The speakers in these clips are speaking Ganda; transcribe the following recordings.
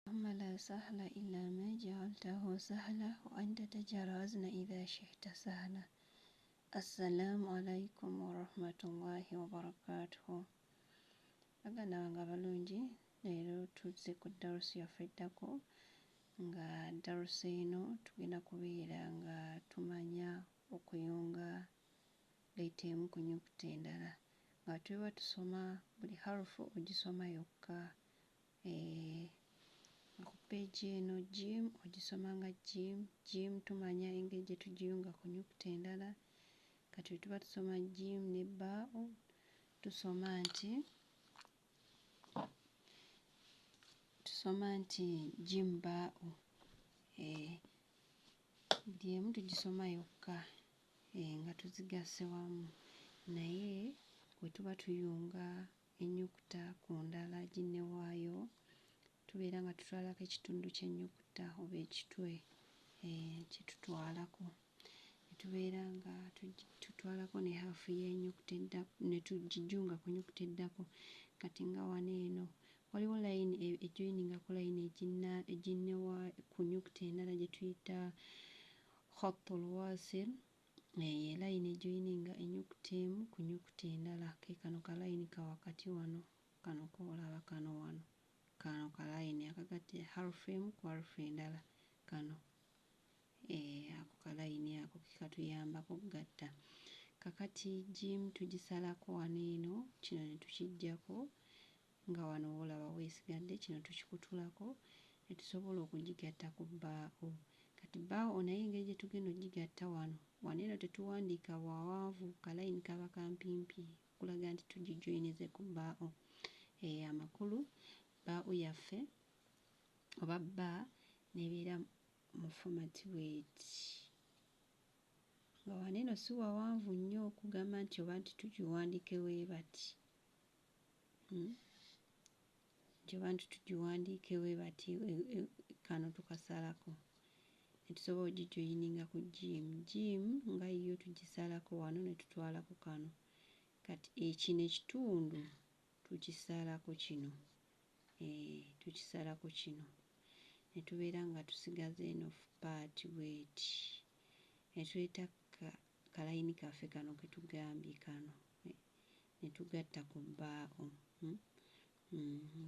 اللهم لا سهل إلا ما جعلته سهلا وأنت تجعل الحزن إذا شئت سهلا. السلام عليكم ورحمة الله وبركاته. Baganda bange abalungi, leero tuzze ku darusi yaffe eddako nga darusi eno tugenda kubeera nga tumanya okuyunga leeta emu ku nnyukuta endala nga tuba tusoma buli harufu ogisoma yokka. Ku peegi eno jim ogisoma nga jim tumanya engeri gye tugiyunga ku nnyukuta endala. Kati bwe tuba tusoma jim ne baa'u tusoma nti jim baa'u. Buli emu tugisoma yokka nga tuzigasse wamu, naye bwe tuba tuyunga ennyukuta ku ndala ginne waayo tubeera nga tutwalako ekitundu ky'ennyukuta oba ekitwe kye tutwalako. Ne tubeera nga tutwalako ne hafu y'ennyukuta ne tugijunga ku nnyukuta eddako. Kati nga wano eno waliwo layini ejoyininga ku layini eginne ku nnyukuta endala gye tuyita khattul wasil. Layini ejoyininga ennyukuta emu ku nnyukuta endala ke kano ka layini ka wakati wano, kano k'olaba kano wano, kano ka layini akagatta harufu emu ku harufu endala kano. Ako ka layini ako ke katuyambako okugatta. Kaakati jim tugisalako wano eno, kino ne tukiggyako nga wano w'olaba weesigadde, kino tukikutulako ne tusobola okugigatta ku baa'u. Kati baa'u naye engeri gye tugenda ogigatta wano eno tetuwandiika bwawanvu, ka layini kaba kampimpi okulaga nti tugijoyinize ku baa'u. Amakulu baa'u yaffe oba bba n'ebeera mu fomati bw'eti. Nga wano eno si wawanvu nnyo okugamba nti oba nti tugiwandiike bwe bati. Kano tukasalako ne tusobola ogijoyininga ku jim nga yo tugisalako wano ne tutwalako kano. Kati kino ekitundu tukisalako kino, tukisalako kino ne tubeera nga tusigaza eno paati bw'eti ne tuleeta ka layini kaffe kano ke tugambye kano ne tugatta ku baa'u.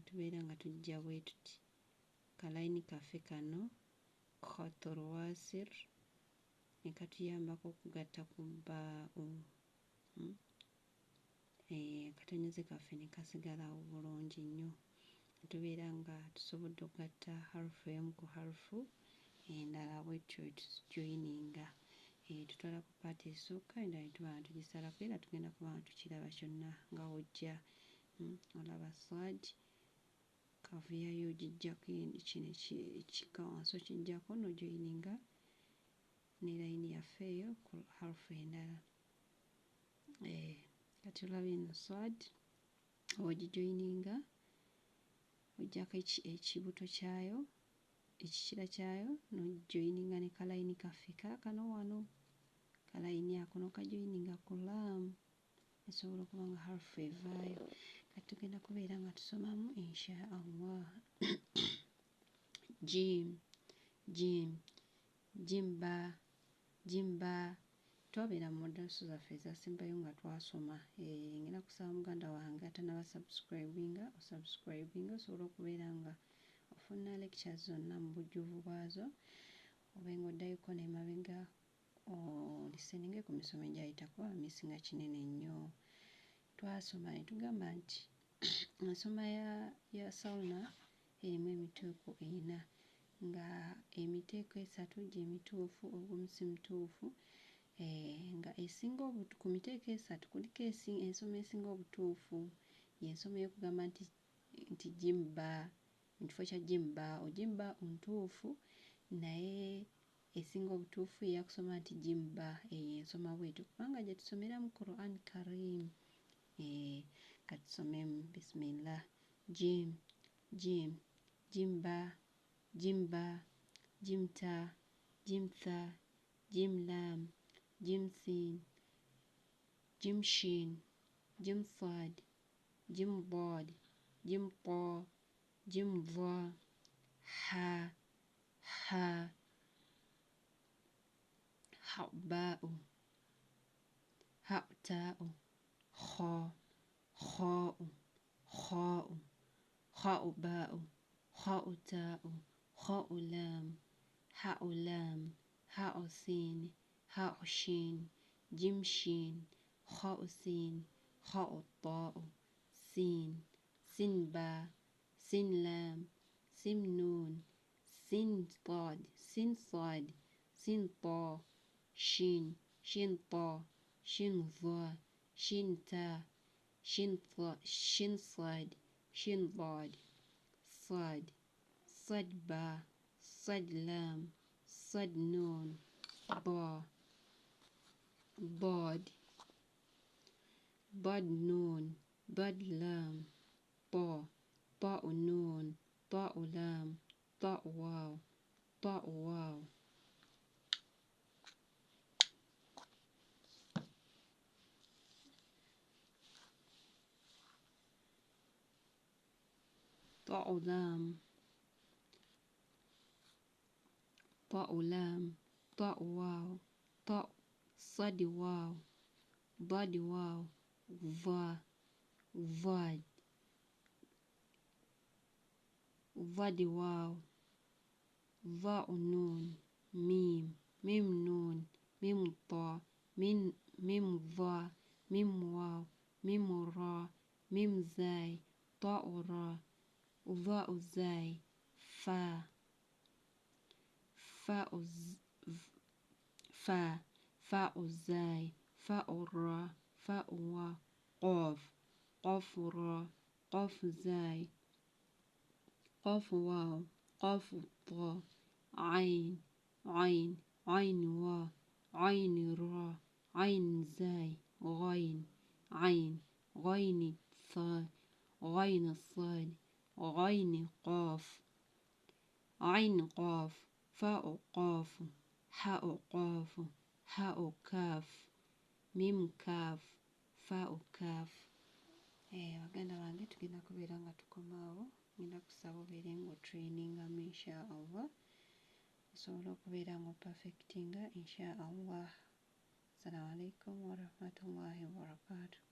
Tubeera nga tujja bwe tuti ka layini kaffe kano khattul wasil ne katuyambako okugatta ku baa'u. Akatonnyeze kaffe ne kasigalawo bulungi nnyo. Ne tubeera nga tusobodde okugatta harufu emu ku harufu endala bw'etyo bwe tuzijoyininga. Tutwalako paati esooka endala ne tuba nga tugisalako era tugenda kuba nga tukiraba kyonna nga w'ojja. Olaba swad kavuya yo ogiggyako kino ekikka wansi okiggyako n'ojoyininga ne layini yaffe eyo ku harufu endala. Kati olaba eno swad bw'ogijoyininga oggyako ekibuto kyayo, ekikira kyayo n'ogijoyininga ne ka layini kaffe kaakano wano. Ka layini ako n'okajoyininga ku laam esobola okuba nga harufu evaayo. Kati tugenda kubeera nga tusomamu insha Allah. Jim ba twabeera mu darusu zaffe ezasembayo nga twasoma. Ngenda kusaba muganda wange atannaba subscribinga osubscribinge osobole okubeera nga ofuna lectures zonna mu bujjuvu bwazo, obe ng'oddayoko n'emabega olisteninge ku misomo egyayitako. Misi nga kinene nnyo twasoma ne tugamba nti ensoma ya Salma erimu emiteeko 4 nga emiteeko 3 gye mituufu, ogumu si mutuufu. Nga esinga ku miteeko 3 kuliko ensoma esinga obutuufu y'ensoma ey'okugamba nti jim ba mu kifo kya jim baa'u. Jim baa'u ntuufu naye esinga obutuufu eyakusoma nti jim ba ensoma bw'etyo kubanga gye tusomera mu Quran Karim. Katusomemu bismillah. Jim ba jim ta jim tha jim lam jim sin jim shin jim sad jim dad jim ta jim dha ha ha ha باء ha تاء خا خاء خاء خاء باء خاء تاء خاء لام حاء لام حاء سين حاء شين جيم شين خاء سين خاء طاء سين سين باء سين لام سين نون سين صاد سين صاد سين طاء شين شين طاء شين ظا شين تاء شين شين صاد شين ضاد صاد صاد باء صاد لام صاد نون ضا ضاد ضاد نون ضاد لام طاء طاء نون طاء لام طاء واو طاء واو طاء لام طاء لام طاء واو طاء صاد واو ضاد واو ظا ضاد ضاد واو ظاء نون ميم ميم نون ميم طاء ميم ظا ميم واو ميم را ميم زاي طاء را ظاء زاي فا فاء فا فاء زاي فاء را فاء وا قاف قاف را قاف زاي قاف واو قاف طا عين عين عين وا عين را عين زاي غين عين غين ثا غين صاد غين قاف عين قاف فاء قاف حاء قاف حاء كاف ميم كاف فاء كاف. Baganda bange tugenda kubeera nga tukomaawo. Ngenda kusaba obeere ng'otrainingamu insha Allah osobola okubeera ng'opafectinga insha Allah. Assalamu alaikum warahmatullahi wabarakatuh.